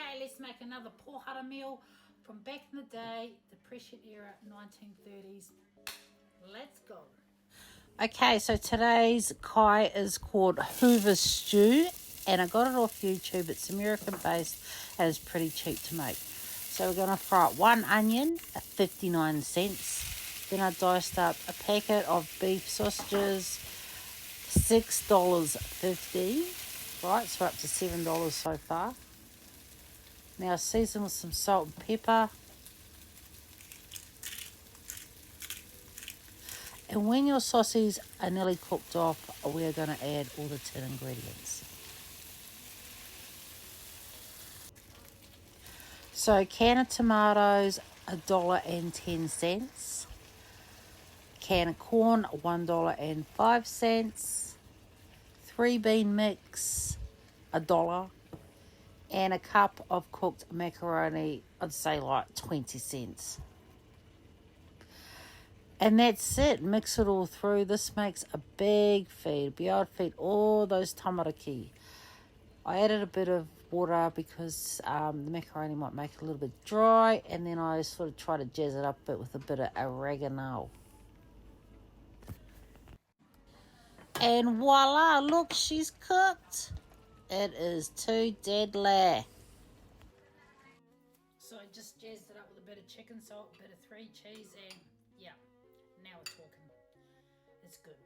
Okay, let's make another pohara meal from back in the day, Depression era, 1930s. Let's go. Okay, so today's kai is called Hoover Stew, and I got it off YouTube. It's American based and it's pretty cheap to make. So we're going to fry up one onion at 59 cents. Then I diced up a packet of beef sausages, $6.50. Right, so we're up to $7 so far. Now season with some salt and pepper. And when your sausages are nearly cooked off, we're going to add all the tin ingredients. So a can of tomatoes, $1.10. Can of corn, $1.05. 3-bean mix, $1. And a cup of cooked macaroni, I'd say like 20 cents. And that's it. Mix it all through. This makes a big feed. Be able to feed all those tamariki. I added a bit of water because the macaroni might make it a little bit dry. And then I sort of try to jazz it up a bit with a bit of oregano. And voila, look, she's cooked. It is too deadly. So I just jazzed it up with a bit of chicken salt, a bit of 3 cheese, and yeah, now we're talking. It's good.